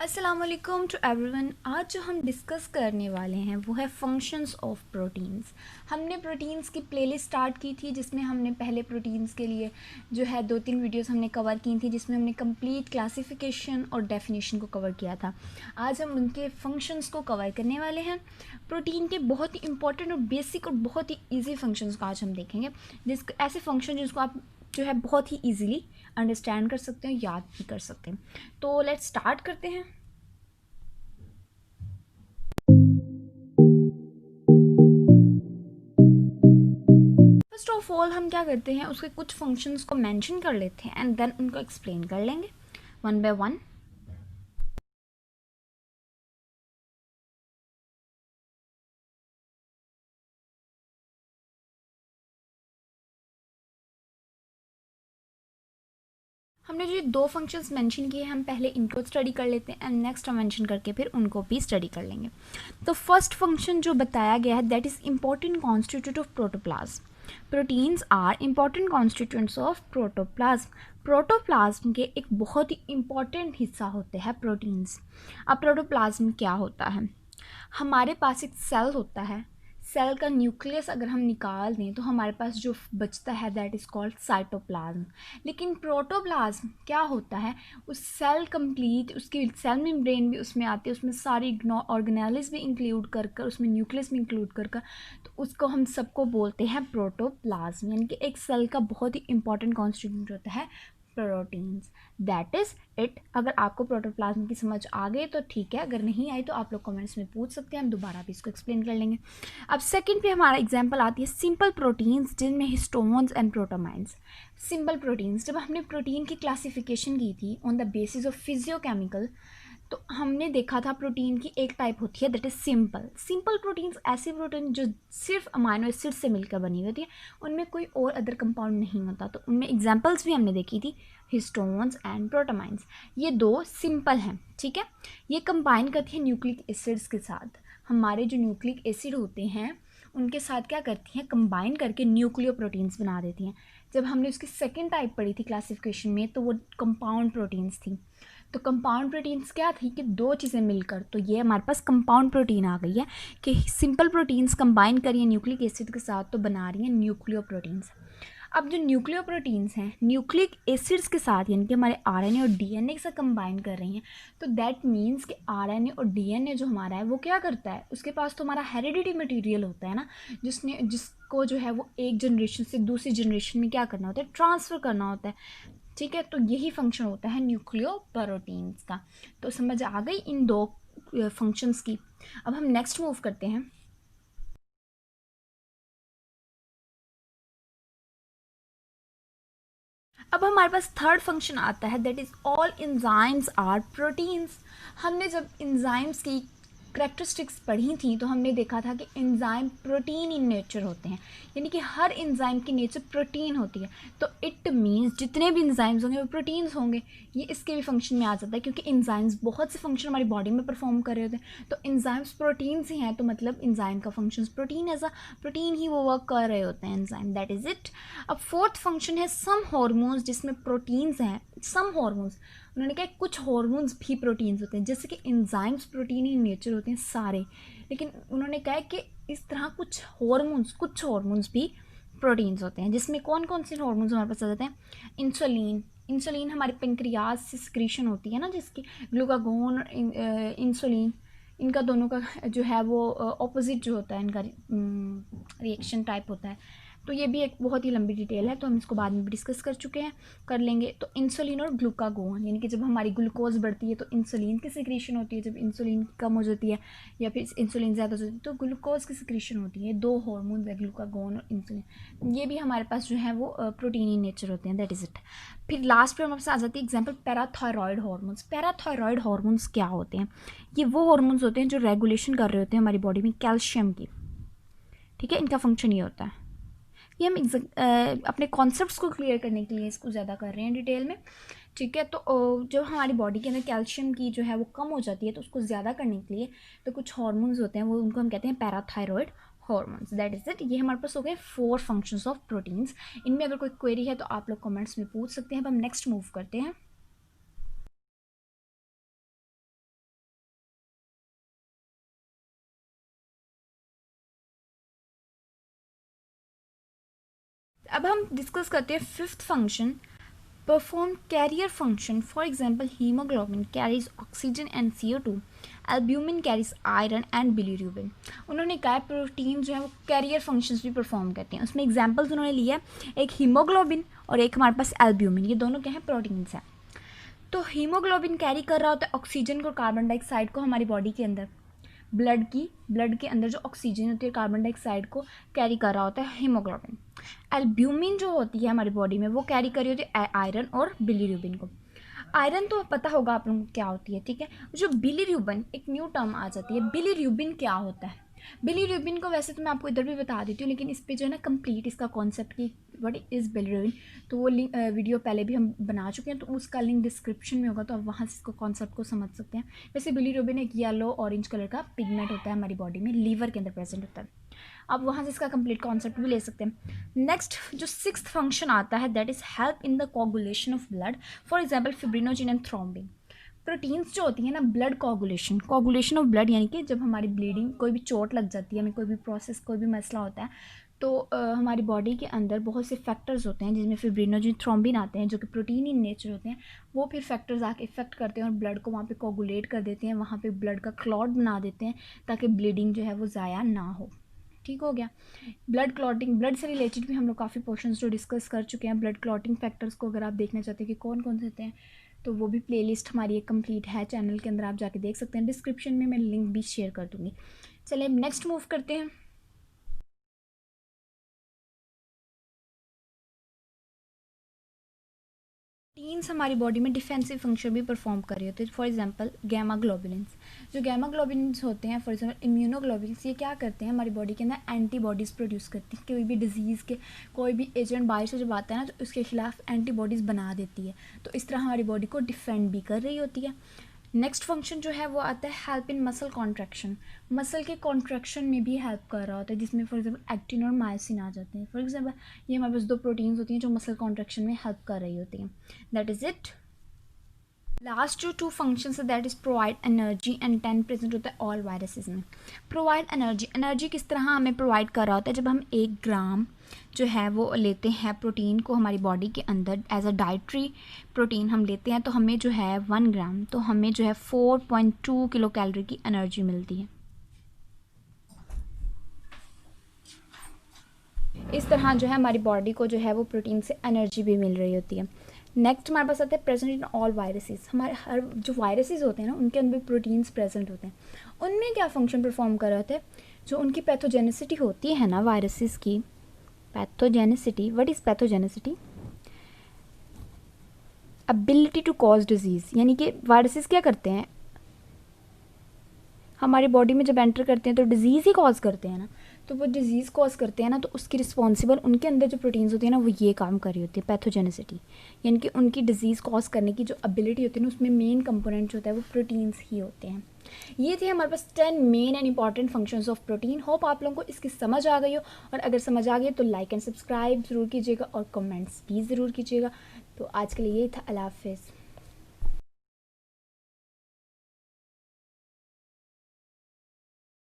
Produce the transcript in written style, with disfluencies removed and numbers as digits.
अस्सलाम वालेकुम to everyone. आज जो हम डिस्कस करने वाले हैं वो है फंक्शंस ऑफ प्रोटीन्स। हमने प्रोटीन्स की प्लेलिस्ट स्टार्ट की थी जिसमें हमने पहले प्रोटीन्स के लिए जो है 2-3 वीडियोस हमने कवर की थी जिसमें हमने कंप्लीट क्लासिफिकेशन और डेफिनेशन को कवर किया था। आज हम उनके फंक्शंस को कवर करने वाले हैं। प्रोटीन के बहुत ही इंपॉर्टेंट और बेसिक और बहुत ही ईजी फंक्शंस को आज हम देखेंगे, जिस ऐसे फंक्शन जिसको आप जो है बहुत ही ईजिली अंडरस्टैंड कर सकते हैं, याद भी कर सकते हैं। तो लेट्स स्टार्ट करते हैं। फर्स्ट ऑफ ऑल हम क्या करते हैं, उसके कुछ फंक्शंस को मेंशन कर लेते हैं एंड देन उनको एक्सप्लेन कर लेंगे वन बाय वन। हमने जो दो फंक्शंस मेंशन किए हम पहले इनको स्टडी कर लेते हैं एंड नेक्स्ट हम मेंशन करके फिर उनको भी स्टडी कर लेंगे। तो फर्स्ट फंक्शन जो बताया गया है that is important constitute of protoplasm. Proteins are important constituents of protoplasm. Protoplasm के एक बहुत ही इंपॉर्टेंट हिस्सा होते हैं प्रोटीन्स। अब प्रोटोप्लाज्म क्या होता है? हमारे पास एक सेल होता है। सेल का न्यूक्लियस अगर हम निकाल दें तो हमारे पास जो बचता है दैट इज़ कॉल्ड साइटोप्लाज्म। लेकिन प्रोटोप्लाज्म क्या होता है? उस सेल कंप्लीट, उसकी सेल मेम्ब्रेन भी उसमें आती है, उसमें सारी ऑर्गेनेल्स भी इंक्लूड कर कर, उसमें न्यूक्लियस भी इंक्लूड कर कर, तो उसको हम सबको बोलते हैं प्रोटोप्लाज्म। यानी कि एक सेल का बहुत ही इंपॉर्टेंट कॉन्स्टिट्यूएंट होता है प्रोटीन्स। That is it. अगर आपको प्रोटोप्लाज्म की समझ आ गई तो ठीक है, अगर नहीं आई तो आप लोग कमेंट्स में पूछ सकते हैं, हम दोबारा भी इसको एक्सप्लेन कर लेंगे। अब सेकंड पे हमारा एग्जांपल आती है सिंपल प्रोटीन्स जिनमें histones and protamines. Simple proteins, जब हमने प्रोटीन की क्लासिफिकेशन की थी on the basis of physicochemical, तो हमने देखा था प्रोटीन की एक टाइप होती है that is simple. Simple proteins ऐसी प्रोटीन जो सिर्फ अमाइनो एसिड से मिलकर बनी होती है, उनमें कोई और अदर कंपाउंड नहीं होता। तो उनमें एग्जांपल्स भी हमने देखी थी, हिस्टोन्स एंड प्रोटोमाइंस। ये दो सिंपल हैं, ठीक है। ये कंबाइन करती है न्यूक्लिक एसिड्स के साथ। हमारे जो न्यूक्लिक एसिड होते हैं उनके साथ क्या करती हैं, कंबाइन करके न्यूक्लियोप्रोटीन्स बना देती हैं। जब हमने उसकी सेकेंड टाइप पढ़ी थी क्लासिफिकेशन में तो वो कंपाउंड प्रोटीन्स थी। तो कंपाउंड प्रोटीन्स क्या थी कि दो चीज़ें मिलकर, तो ये हमारे पास कंपाउंड प्रोटीन आ गई है कि सिंपल प्रोटीन्स कंबाइन करिए न्यूक्लिक एसिड के साथ तो बना रही हैं न्यूक्लियो प्रोटीन्स। अब जो न्यूक्लियो प्रोटीन्स हैं न्यूक्लिक एसिड्स के साथ यानी कि हमारे आरएनए और डीएनए के साथ कंबाइन कर रही हैं, तो दैट मीन्स कि आरएनए और डीएनए जो हमारा है वो क्या करता है, उसके पास तो हमारा हेरिडिटी मटेरियल होता है ना, जिसको जो है वो एक जनरेशन से दूसरी जनरेशन में क्या करना होता है, ट्रांसफ़र करना होता है। ठीक है, तो यही फंक्शन होता है न्यूक्लियो प्रोटीन्स का। तो समझ आ गई इन दो फंक्शंस की। अब हम नेक्स्ट मूव करते हैं। अब हमारे पास थर्ड फंक्शन आता है that is all enzymes are proteins. हमने जब एंजाइम्स की करेक्टरिस्टिक्स पढ़ी थी तो हमने देखा था कि एंजाइम प्रोटीन इन नेचर होते हैं, यानी कि हर एंजाइम की नेचर प्रोटीन होती है। तो इट मीन्स जितने भी एंजाइम्स होंगे वो प्रोटीन्स होंगे। ये इसके भी फंक्शन में आ जाता है क्योंकि एंजाइम्स बहुत से फंक्शन हमारी बॉडी में परफॉर्म कर रहे होते हैं। तो एंजाइम्स प्रोटीन्स ही हैं, तो मतलब एंजाइम का function protein as a protein ही वो वर्क कर रहे होते हैं एंजाइम। That is it. अब फोर्थ फंक्शन है सम हॉर्मोन्स जिसमें प्रोटीन्स हैं। सम हॉर्मोन्स, उन्होंने कहा कुछ हॉर्मोन्स भी प्रोटीन्स होते हैं, जैसे कि एंजाइम्स प्रोटीन इन नेचर होते हैं सारे, लेकिन उन्होंने कहा कि इस तरह कुछ हॉर्मोन्स भी प्रोटीन्स होते हैं। जिसमें कौन कौन से हॉर्मोन्स हमारे पास आ जाते हैं? इंसुलिन। इंसुलिन हमारे पेंक्रियाज से सिक्रीशन होती है ना, जिसकी ग्लूकागोन और इंसुलिन, इनका दोनों का जो है वो ऑपोजिट जो होता है, इनका रिएक्शन टाइप होता है। तो ये भी एक बहुत ही लंबी डिटेल है, तो हम इसको बाद में भी डिस्कस कर चुके हैं, कर लेंगे। तो इंसुलिन और ग्लूकागोन, यानी कि जब हमारी ग्लूकोज बढ़ती है तो इंसुलिन की सिक्रीशन होती है, जब इंसुलिन कम हो जाती है या फिर इंसुलिन ज़्यादा हो जाती है तो ग्लूकोज की सिक्रीशन होती है। दो हार्मोन्स है, ग्लूकागोन और इंसुलिन। ये भी हमारे पास जो है वो प्रोटीन इन नेचर होते हैं। That is it. फिर लास्ट पर हमारे पास आ जाती है example parathyroid hormones. Parathyroid hormones क्या होते हैं? ये वो हार्मोन्स होते हैं जो रेगुलेशन कर रहे होते हैं हमारी बॉडी में कैल्शियम की। ठीक है, इनका फंक्शन ये होता है। ये हम अपने कॉन्सेप्ट्स को क्लियर करने के लिए इसको ज़्यादा कर रहे हैं डिटेल में। ठीक है, तो जब हमारी बॉडी के अंदर कैल्शियम की जो है वो कम हो जाती है तो उसको ज़्यादा करने के लिए तो कुछ हार्मोन्स होते हैं, वो उनको हम कहते हैं parathyroid hormones. That is it. ये हमारे पास हो गए 4 फंक्शंस ऑफ प्रोटीन्स। इनमें अगर कोई क्वेरी है तो आप लोग कमेंट्स में पूछ सकते हैं। अब हम नेक्स्ट मूव करते हैं। अब हम डिस्कस करते हैं fifth function, perform carrier function. For example, hemoglobin carries oxygen and CO2, albumin carries iron and bilirubin. उन्होंने कहा प्रोटीन जो है वो कैरियर फंक्शंस भी परफॉर्म करते हैं. उसमें एग्जांपल्स उन्होंने लिया एक हीमोग्लोबिन और एक हमारे पास एल्ब्यूमिन. ये दोनों क्या हैं, प्रोटीन्स हैं. तो हीमोग्लोबिन कैरी कर रहा होता है ऑक्सीजन को, कार्बन डाइऑक्साइड को हमारी बॉडी के अंदर. ब्लड के अंदर जो ऑक्सीजन होती है कार्बन डाइऑक्साइड को कैरी कर रहा होता है हीमोग्लोबिन. एल्ब्यूमिन जो होती है हमारी बॉडी में वो कैरी कर रही होती है आयरन और बिलीरुबिन को. आयरन तो पता होगा आप लोगों को क्या होती है, ठीक है. जो बिलीरुबिन, एक न्यू टर्म आ जाती है, बिलीरुबिन क्या होता है. बिलीरुबिन को वैसे तो मैं आपको इधर भी बता देती हूँ, लेकिन इस पे जो है ना कंप्लीट इसका कॉन्सेप्ट की व्हाट इज़ बिलीरुबिन, तो वो वीडियो पहले भी हम बना चुके हैं, तो उसका लिंक डिस्क्रिप्शन में होगा, तो आप वहाँ से इसको कॉन्सेप्ट को समझ सकते हैं. वैसे बिलीरुबिन एक येलो ऑरेंज कलर का पिगमेंट होता है हमारी बॉडी में, लीवर के अंदर प्रेजेंट होता है. आप वहाँ से इसका कंप्लीट कॉन्सेप्ट भी ले सकते हैं. नेक्स्ट जो सिक्स्थ फंक्शन आता है that is help in the coagulation of blood. For example fibrinogen and thrombin. Proteins जो होती हैं ना, ब्लड कोगुलेशन ऑफ ब्लड, यानी कि जब हमारी ब्लीडिंग, कोई भी चोट लग जाती है हमें, कोई भी प्रोसेस, कोई भी मसला होता है, तो हमारी बॉडी के अंदर बहुत से फैक्टर्स होते हैं जिसमें फिब्रिनोजिन थ्रोम्बिन आते हैं जो कि प्रोटीन इन नेचर होते हैं. वो फिर फैक्टर्स आके इफेक्ट करते हैं और ब्लड को वहाँ पे कोगुलेट कर देते हैं, वहाँ पे ब्लड का क्लॉट बना देते हैं ताकि ब्लीडिंग जो है वो ज़ाया ना हो. ठीक हो गया. ब्लड क्लॉटिंग, ब्लड से रिलेटेड भी हम लोग काफ़ी पोर्शंस जो डिस्कस कर चुके हैं. ब्लड क्लॉटिंग फैक्टर्स को अगर आप देखना चाहते हैं कि कौन कौन से होते हैं, तो वो भी प्लेलिस्ट हमारी एक कंप्लीट है चैनल के अंदर, आप जाके देख सकते हैं. डिस्क्रिप्शन में मैं लिंक भी शेयर कर दूँगी. चलिए नेक्स्ट मूव करते हैं. प्रोटीन्स हमारी बॉडी में डिफेंसिव फंक्शन भी परफॉर्म कर रही होती है. For example gamma globulins. जो गैमा ग्लोबुलिन्स होते हैं, फॉर एग्जांपल इम्यूनोग्लोबुलिन्स, ये क्या करते हैं, हमारी बॉडी के अंदर एंटीबॉडीज़ प्रोड्यूस करती हैं. कोई भी डिजीज़ के, कोई भी एजेंट बाहर से जब आता है ना, तो उसके खिलाफ एंटीबॉडीज़ बना देती है. तो इस तरह हमारी बॉडी को डिफेंड भी कर रही होती है. नेक्स्ट फंक्शन जो है वो आता है help in muscle contraction. Muscle के कॉन्ट्रैक्शन में भी हेल्प कर रहा होता है, जिसमें फॉर एग्जांपल एक्टिन और मायोसिन आ जाते हैं. फॉर एग्जांपल ये हमारे पास दो प्रोटीन्स होती हैं जो मसल कॉन्ट्रैक्शन में हेल्प कर रही होती हैं. That is it. लास्ट जो टू फंक्शंस है that is provide energy and 10 present होता है ऑल वायरसेस में. प्रोवाइड एनर्जी किस तरह हमें प्रोवाइड कर रहा होता है, जब हम 1 ग्राम जो है वो लेते हैं प्रोटीन को हमारी बॉडी के अंदर एज अ डाइट्री प्रोटीन हम लेते हैं, तो हमें जो है 1 ग्राम, तो हमें जो है 4.2 किलो कैलोरी की एनर्जी मिलती है. इस तरह जो है हमारी बॉडी को जो है वो प्रोटीन से एनर्जी भी मिल रही होती है. नेक्स्ट हमारे पास आता है प्रेजेंट इन ऑल वायरसेस. हमारे हर जो वायरसेस होते हैं ना, उनके अंदर प्रोटीन्स प्रेजेंट होते हैं. उनमें क्या फंक्शन परफॉर्म कर रहे होते हैं, जो उनकी पैथोजेनिसिटी होती है ना वायरसेस की, pathogenicity, what is pathogenicity, ability to cause disease. यानी कि वायरसेस क्या करते हैं, हमारी बॉडी में जब एंटर करते हैं तो डिजीज़ ही कॉज करते हैं ना. तो वो डिजीज़ कॉज करते हैं ना, तो उसकी रिस्पॉन्सिबल उनके अंदर जो प्रोटीन्स होती है ना, वो ये काम कर रही होती है, पैथोजेनिसिटी. यानी कि उनकी डिजीज़ कॉज करने की जो एबिलिटी होती है ना, उसमें मेन कंपोनेंट जो होता है वो प्रोटीन्स ही होते हैं. ये थे हमारे पास 10 main and important functions of protein. Hope आप लोगों को इसकी समझ आ गई हो, और अगर समझ आ गई तो लाइक एंड सब्सक्राइब ज़रूर कीजिएगा और कमेंट्स भी ज़रूर कीजिएगा. तो आज के लिए ये था. अल्लाह हाफ़िज़.